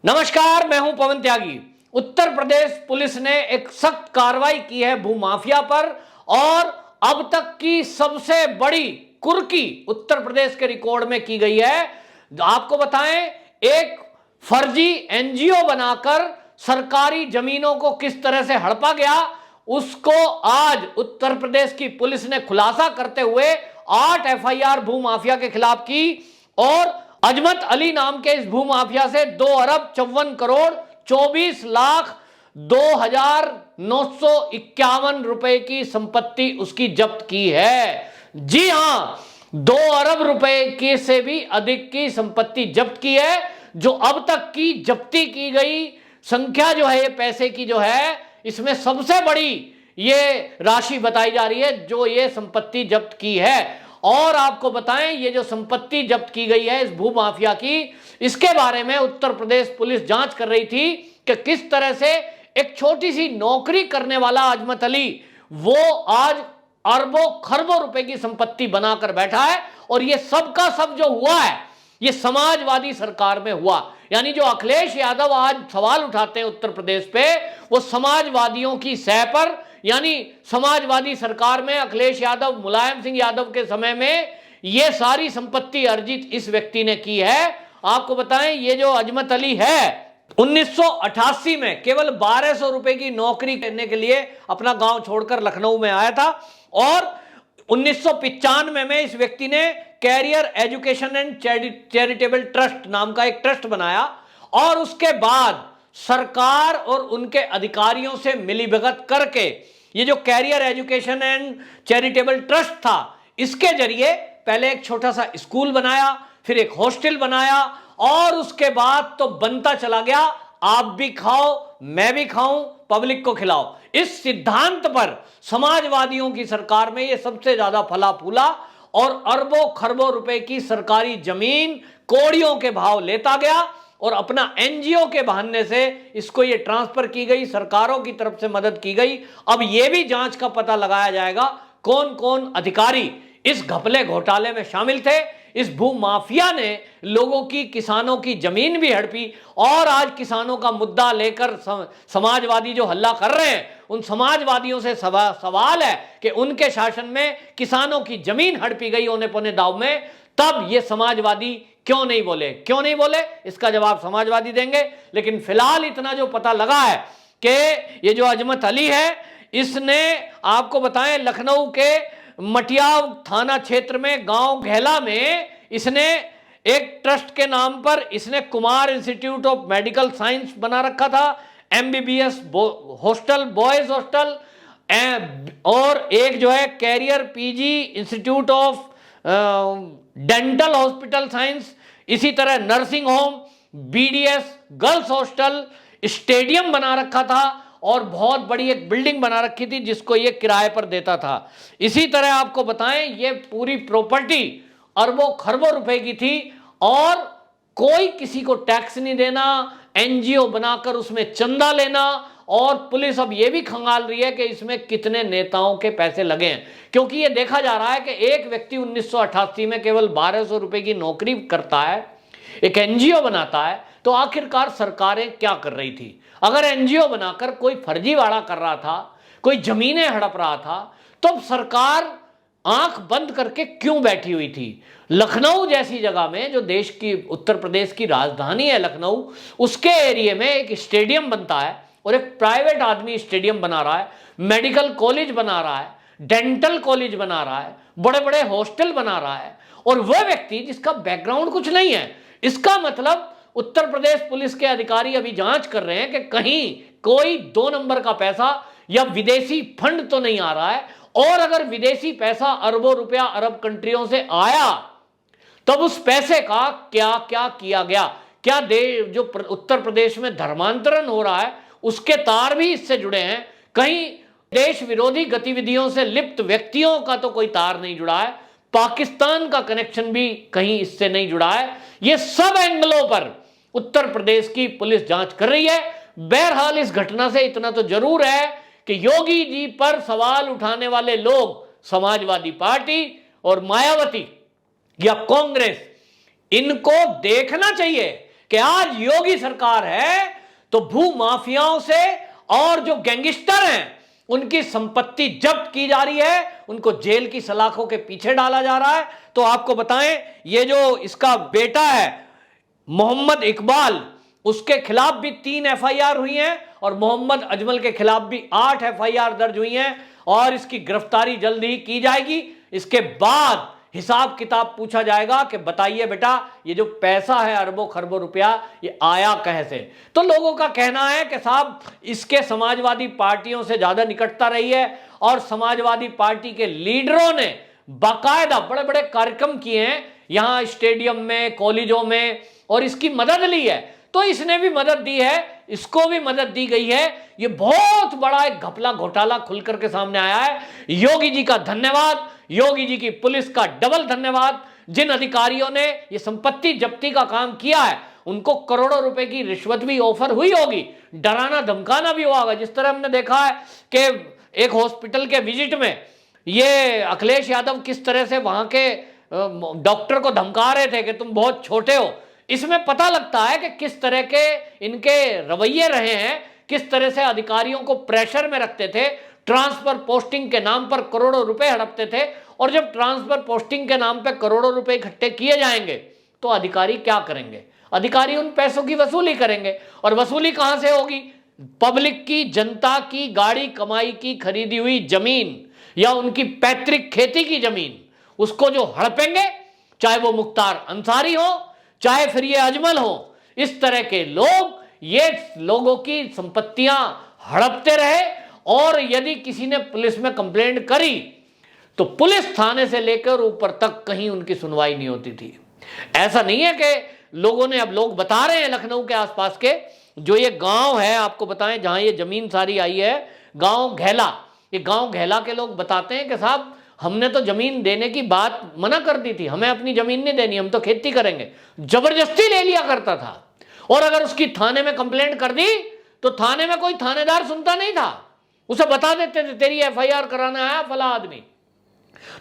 नमस्कार, मैं हूं पवन त्यागी। उत्तर प्रदेश पुलिस ने एक सख्त कार्रवाई की है भूमाफिया पर और अब तक की सबसे बड़ी कुर्की उत्तर प्रदेश के रिकॉर्ड में की गई है। आपको बताएं, एक फर्जी एनजीओ बनाकर सरकारी जमीनों को किस तरह से हड़पा गया, उसको आज उत्तर प्रदेश की पुलिस ने खुलासा करते हुए 8 एफआईआर भूमाफिया के खिलाफ की और अजमत अली नाम के इस भूमाफिया से 2 अरब 54 करोड़ 24 लाख 2,951 रुपए की संपत्ति उसकी जब्त की है। जी हां, 2 अरब रुपए के से भी अधिक की संपत्ति जब्त की है। जो अब तक की जब्ती की गई संख्या जो है, ये पैसे की जो है, इसमें सबसे बड़ी ये राशि बताई जा रही है जो ये संपत्ति जब्त की है। और आपको बताएं, ये जो संपत्ति जब्त की गई है इस भूमाफिया की, इसके बारे में उत्तर प्रदेश पुलिस जांच कर रही थी कि किस तरह से एक छोटी सी नौकरी करने वाला अजमत अली वो आज अरबों खरबों रुपए की संपत्ति बनाकर बैठा है। और ये सब का सब जो हुआ है, ये समाजवादी सरकार में हुआ। यानी जो अखिलेश यादव आज सवाल उठाते हैं उत्तर प्रदेश पे, वो समाजवादियों की सह पर, यानी समाजवादी सरकार में अखिलेश यादव, मुलायम सिंह यादव के समय में ये सारी संपत्ति अर्जित इस व्यक्ति ने की है। आपको बताएं, ये जो अजमत अली है 1988 में केवल 1200 रुपए की नौकरी करने के लिए अपना गांव छोड़कर लखनऊ में आया था और 1995 में इस व्यक्ति ने career education and charitable trust नाम का एक ट्रस्ट बनाया और उसके बाद सरकार और उनके अधिकारियों से मिलीभगत करके ये जो career education and charitable trust था, इसके जरिए पहले एक छोटा सा स्कूल बनाया, फिर एक हॉस्टल बनाया और उसके बाद तो बनता चला गया, आप भी खाओ मैं भी खाऊं, पब्लिक को खिलाओ। इस सिद्धांत पर समाजवादियों की सरकार में ये सबसे ज्यादा फला फूला और अरबों खरबों रुपए की सरकारी जमीन कौड़ियों के भाव लेता गया और अपना एनजीओ के बहाने से इसको ये ट्रांसफर की गई, सरकारों की तरफ से मदद की गई। अब ये भी जांच का पता लगाया जाएगा कौन कौन अधिकारी इस घपले घोटाले में शामिल थे। इस भूमाफिया ने लोगों की, किसानों की जमीन भी हड़पी और आज किसानों का मुद्दा लेकर समाजवादी जो हल्ला कर रहे हैं, उन समाजवादियों से सवाल है कि उनके शासन में किसानों की जमीन हड़पी गई औने पौने दाव में, तब ये समाजवादी क्यों नहीं बोले, इसका जवाब समाजवादी देंगे। लेकिन फिलहाल इतना जो पता लगा है कि ये जो अजमत अली है, इसने, आपको बताएं, लखनऊ के मटिया थाना क्षेत्र में गांव घेला में इसने एक ट्रस्ट के नाम पर इसने Kumar institute of medical science बना रखा था, एमबीबीएस हॉस्टल, बॉयज हॉस्टल और एक जो है career PG institute of dental hospital science, इसी तरह nursing home, BDS girls hostel, stadium बना रखा था और बहुत बड़ी एक बिल्डिंग बना रखी थी जिसको ये किराए पर देता था। इसी तरह आपको बताएं, ये पूरी प्रॉपर्टी अरबों खरबों रुपए की थी और कोई किसी को टैक्स नहीं देना, एनजीओ बनाकर उसमें चंदा लेना। और पुलिस अब ये भी खंगाल रही है कि इसमें कितने नेताओं के पैसे लगे हैं, क्योंकि ये देखा जा रहा है कि एक व्यक्ति 1988 में केवल 1200 रुपए की नौकरी करता है, एक एनजीओ बनाता है, तो आखिरकार सरकारें क्या कर रही थी? अगर एनजीओ बनाकर कोई फर्जीवाड़ा कर रहा था, कोई जमीनें हड़प रहा था, तो सरकार आंख बंद करके क्यों बैठी हुई थी? लखनऊ जैसी जगह में, जो देश की, उत्तर प्रदेश की राजधानी है लखनऊ, उसके एरिया में एक स्टेडियम बनता है और एक प्राइवेट आदमी स्टेडियम बना रहा है, मेडिकल कॉलेज बना रहा है, डेंटल कॉलेज बना रहा है, बड़े बड़े हॉस्टल बना रहा है, और वह व्यक्ति जिसका बैकग्राउंड कुछ नहीं है। इसका मतलब उत्तर प्रदेश पुलिस के अधिकारी अभी जांच कर रहे हैं कि कहीं कोई 2 नंबर का पैसा या विदेशी फंड तो नहीं आ रहा है, और अगर विदेशी पैसा अरबों रुपया अरब कंट्रियों से आया तब उस पैसे का क्या क्या किया गया, क्या जो उत्तर प्रदेश में धर्मांतरण हो रहा है उसके तार भी इससे जुड़े हैं, कहीं देश विरोधी गतिविधियों से लिप्त व्यक्तियों का तो कोई तार नहीं जुड़ा है, पाकिस्तान का कनेक्शन भी कहीं इससे नहीं जुड़ा है। ये सब एंगलों पर उत्तर प्रदेश की पुलिस जांच कर रही है। बहरहाल इस घटना से इतना तो जरूर है कि योगी जी पर सवाल उठाने वाले लोग, समाजवादी पार्टी और मायावती या कांग्रेस, इनको देखना चाहिए कि आज योगी सरकार है तो भू माफियाओं से और जो गैंगस्टर हैं उनकी संपत्ति जब्त की जा रही है, उनको जेल की सलाखों के पीछे डाला जा रहा है। तो आपको बताएं, ये जो इसका बेटा है मोहम्मद इकबाल, उसके खिलाफ भी 3 एफआईआर हुई हैं और मोहम्मद अजमल के खिलाफ भी 8 एफआईआर दर्ज हुई हैं और इसकी गिरफ्तारी जल्द ही की जाएगी। इसके बाद हिसाब किताब पूछा जाएगा कि बताइए बेटा, ये जो पैसा है अरबों खरबों रुपया, ये आया कहां से। तो लोगों का कहना है कि साहब इसके समाजवादी पार्टियों से ज्यादा निकटता रही है और समाजवादी पार्टी के लीडरों ने बाकायदा बड़े बड़े कार्यक्रम किए हैं यहां स्टेडियम में, कॉलेजों में, और इसकी मदद ली है। तो इसने भी मदद दी है, इसको भी मदद दी गई है। ये बहुत बड़ा एक घपला घोटाला खुलकर के सामने आया है। योगी जी का धन्यवाद, योगी जी की पुलिस का डबल धन्यवाद। जिन अधिकारियों ने ये संपत्ति जब्ती का काम किया है उनको करोड़ों रुपए की रिश्वत भी ऑफर हुई होगी, डराना धमकाना भी हुआ होगा। जिस तरह हमने देखा है कि एक हॉस्पिटल के विजिट में ये अखिलेश यादव किस तरह से वहां के डॉक्टर को धमका रहे थे कि तुम बहुत छोटे हो। इसमें पता लगता है कि किस तरह के इनके रवैये रहे हैं, किस तरह से अधिकारियों को प्रेशर में रखते थे, ट्रांसफर पोस्टिंग के नाम पर करोड़ों रुपए हड़पते थे। और जब ट्रांसफर पोस्टिंग के नाम पर करोड़ों रुपए इकट्ठे किए जाएंगे तो अधिकारी क्या करेंगे? अधिकारी उन पैसों की वसूली करेंगे। और वसूली कहां से होगी? पब्लिक की, जनता की गाड़ी कमाई की खरीदी हुई जमीन या उनकी पैतृक खेती की जमीन, उसको जो हड़पेंगे, चाहे वो मुख्तार अंसारी हो, चाहे फिर ये अजमल हो, इस तरह के लोग ये लोगों की संपत्तियां हड़पते रहे। और यदि किसी ने पुलिस में कंप्लेंट करी तो पुलिस थाने से लेकर ऊपर तक कहीं उनकी सुनवाई नहीं होती थी। ऐसा नहीं है कि लोगों ने, अब लोग बता रहे हैं लखनऊ के आसपास के जो ये गांव है, आपको बताएं जहां ये जमीन सारी आई है, गांव घेला, ये गांव घेला के लोग बताते हैं कि साहब हमने तो जमीन देने की बात मना कर दी थी, हमें अपनी जमीन नहीं देनी, हम तो खेती करेंगे। जबरदस्ती ले लिया करता था। और अगर उसकी थाने में कंप्लेंट कर दी तो थाने में कोई थानेदार सुनता नहीं था, उसे बता देते थे तेरी एफआईआर कराना है फला आदमी।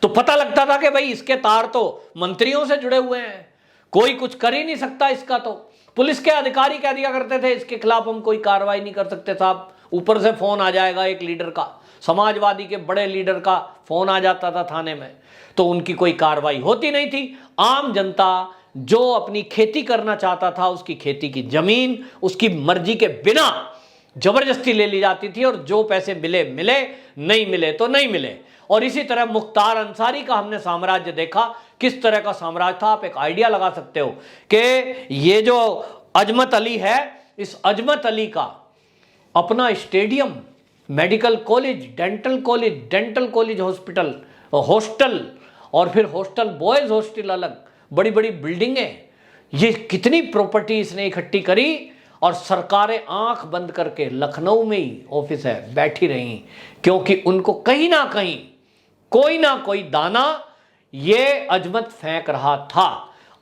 तो पता लगता था कि भाई इसके तार तो मंत्रियों से जुड़े हुए हैं, कोई कुछ कर ही नहीं सकता इसका। तो पुलिस के अधिकारी कह दिया करते थे इसके खिलाफ हम कोई कार्रवाई नहीं कर सकते साहब। ऊपर से फोन आ जाएगा एक लीडर का, समाजवादी के बड़े लीडर का फोन आ जाता था थाने में, तो उनकी कोई कार्रवाई होती नहीं थी। आम जनता जो अपनी खेती करना चाहता था उसकी खेती की जमीन उसकी मर्जी के बिना जबरदस्ती ले ली जाती थी, और जो पैसे मिले मिले, नहीं मिले तो नहीं मिले। और इसी तरह मुख्तार अंसारी का हमने साम्राज्य देखा, किस तरह का साम्राज्य था। आप एक आइडिया लगा सकते हो कि ये जो अजमत अली है, इस अजमत अली का अपना stadium, medical college, dental college, hospital, hostel, और फिर हॉस्टल बॉयज हॉस्टल अलग, बड़ी बड़ी बिल्डिंगें, ये कितनी प्रॉपर्टी इसने इकट्ठी करी। और सरकारें आंख बंद करके लखनऊ में ही ऑफिस है बैठी रही, क्योंकि उनको कहीं ना कहीं कोई ना कोई दाना ये अजमत फेंक रहा था।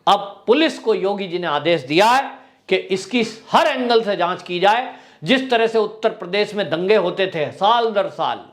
अब पुलिस को योगी जी ने आदेश दिया है कि इसकी हर एंगल से जांच की जाए। जिस तरह से उत्तर प्रदेश में दंगे होते थे साल दर साल,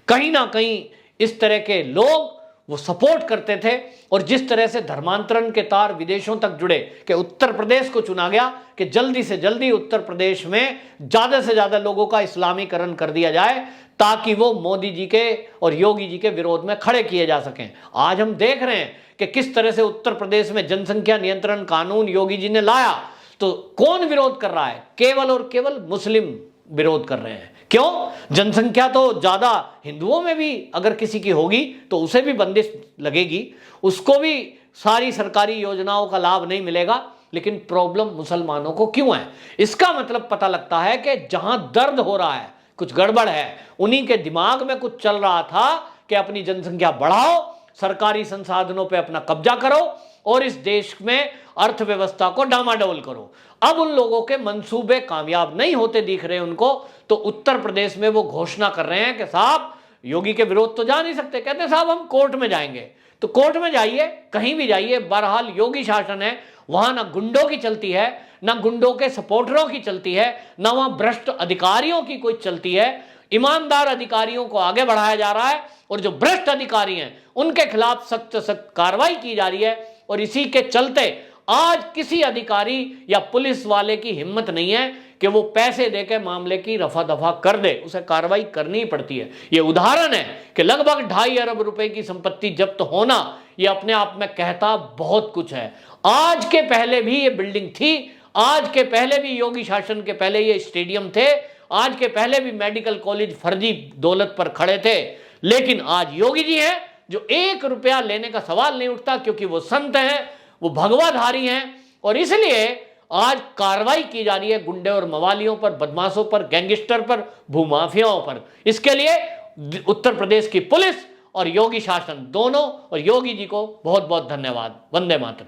कहीं ना कहीं इस तरह के लोग वो सपोर्ट करते थे, और जिस तरह से धर्मांतरण के तार विदेशों तक जुड़े कि उत्तर प्रदेश को चुना गया कि जल्दी से जल्दी उत्तर प्रदेश में ज्यादा से ज्यादा लोगों का इस्लामीकरण कर दिया जाए ताकि वो मोदी जी के और योगी जी के विरोध में खड़े किए जा सकें। आज हम देख रहे हैं कि किस तरह से उत्तर प्रदेश में जनसंख्या नियंत्रण कानून योगी जी ने लाया, तो कौन विरोध कर रहा है? केवल और केवल मुस्लिम विरोध कर रहे हैं। क्यों? जनसंख्या तो ज्यादा हिंदुओं में भी अगर किसी की होगी तो उसे भी बंदिश लगेगी, उसको भी सारी सरकारी योजनाओं का लाभ नहीं मिलेगा। लेकिन प्रॉब्लम मुसलमानों को क्यों है? इसका मतलब पता लगता है कि जहां दर्द हो रहा है, कुछ गड़बड़ है, उन्हीं के दिमाग में कुछ चल रहा था कि अपनी जनसंख्या बढ़ाओ, सरकारी संसाधनों पर अपना कब्जा करो और इस देश में अर्थव्यवस्था को डामाडोल करो। अब उन लोगों के मंसूबे कामयाब नहीं होते दिख रहे उनको, तो उत्तर प्रदेश में वो घोषणा कर रहे हैं कि साहब योगी के विरोध तो जा नहीं सकते, कहते साहब हम कोर्ट में जाएंगे। तो कोर्ट में जाइए, कहीं भी जाइए, बहरहाल योगी शासन है, वहां ना गुंडों की चलती है, ना गुंडों के सपोर्टरों की चलती है, ना वहां भ्रष्ट अधिकारियों की कोई चलती है। ईमानदार अधिकारियों को आगे बढ़ाया जा रहा है और जो भ्रष्ट अधिकारी हैं उनके खिलाफ सख्त सख्त कार्रवाई की जा रही है। और इसी के चलते आज किसी अधिकारी या पुलिस वाले की हिम्मत नहीं है कि वो पैसे देकर मामले की रफा दफा कर दे, उसे कार्रवाई करनी पड़ती है। ये उदाहरण है कि लगभग 2.5 अरब रुपए की संपत्ति जब्त होना ये अपने आप में कहता बहुत कुछ है। आज के पहले भी ये बिल्डिंग थी, आज के पहले भी योगी शासन के पहले ये स्टेडियम थे, आज के पहले भी मेडिकल कॉलेज फर्जी दौलत पर खड़े थे, लेकिन आज योगी जी हैं जो 1 रुपया लेने का सवाल नहीं उठता, क्योंकि वो संत हैं, वो भगवाधारी हैं, और इसलिए आज कार्रवाई की जा रही है गुंडे और मवालियों पर, बदमाशों पर, गैंगस्टर पर, भूमाफियाओं पर। इसके लिए उत्तर प्रदेश की पुलिस और योगी शासन दोनों और योगी जी को बहुत बहुत धन्यवाद। वंदे मातरम।